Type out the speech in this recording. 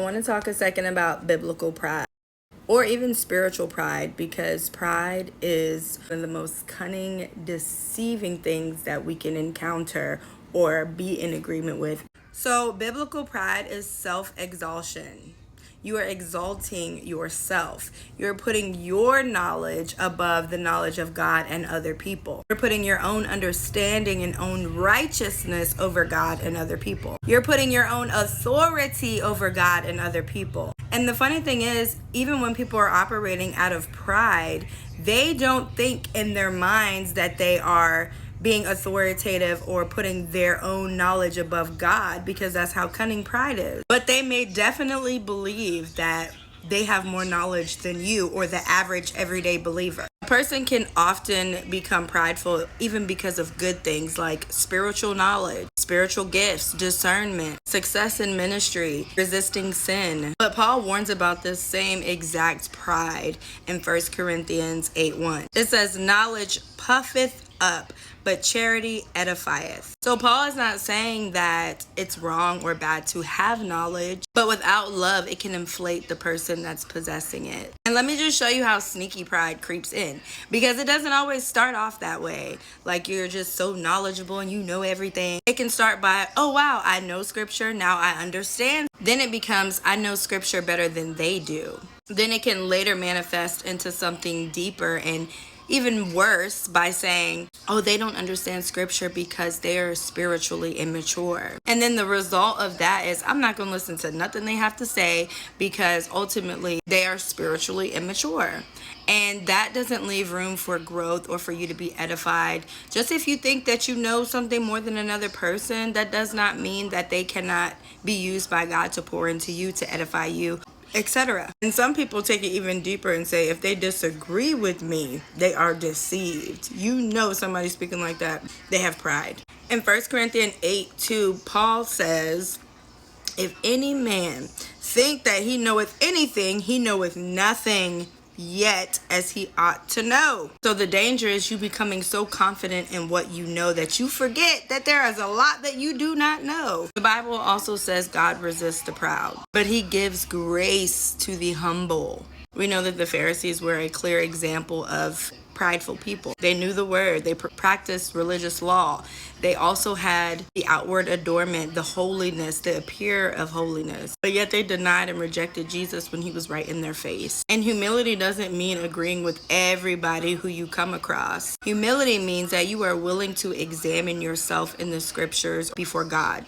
want to talk a second about biblical pride or even spiritual pride, because pride is one of the most cunning, deceiving things that we can encounter or be in agreement with. So, biblical pride is self-exaltation. You are exalting yourself. You're putting your knowledge above the knowledge of God and other people. You're putting your own understanding and own righteousness over God and other people. You're putting your own authority over God and other people. And the funny thing is, even when people are operating out of pride, they don't think in their minds that they are being authoritative or putting their own knowledge above God, because that's how cunning pride is. But they may definitely believe that they have more knowledge than you or the average everyday believer. A person can often become prideful even because of good things like spiritual knowledge, spiritual gifts, discernment, success in ministry, resisting sin. But Paul warns about this same exact pride in 1 Corinthians 8:1. It says, "Knowledge puffeth up, but charity edifieth." So Paul is not saying that it's wrong or bad to have knowledge, but without love, it can inflate the person that's possessing it. And let me just show you how sneaky pride creeps in, because it doesn't always start off that way. Like you're just so knowledgeable and you know everything. It can start by, oh wow, I know scripture, now I understand. Then it becomes, I know scripture better than they do. Then it can later manifest into something deeper and even worse by saying, oh, they don't understand scripture because they're spiritually immature. And then the result of that is, I'm not going to listen to nothing they have to say because ultimately they are spiritually immature. And that doesn't leave room for growth or for you to be edified. Just if you think that you know something more than another person, that does not mean that they cannot be used by God to pour into you, to edify you, etc. And some people take it even deeper and say, if they disagree with me, they are deceived. You know, somebody speaking like that, they have pride. In 1 Corinthians 8:2, Paul says, if any man think that he knoweth anything, he knoweth nothing yet as he ought to know. So the danger is you becoming so confident in what you know that you forget that there is a lot that you do not know. The Bible also says God resists the proud, but he gives grace to the humble. We know that the Pharisees were a clear example of prideful people. They knew the word. They practiced religious law. They also had the outward adornment, the holiness, the appear of holiness. But yet they denied and rejected Jesus when he was right in their face. And humility doesn't mean agreeing with everybody who you come across. Humility means that you are willing to examine yourself in the scriptures before God.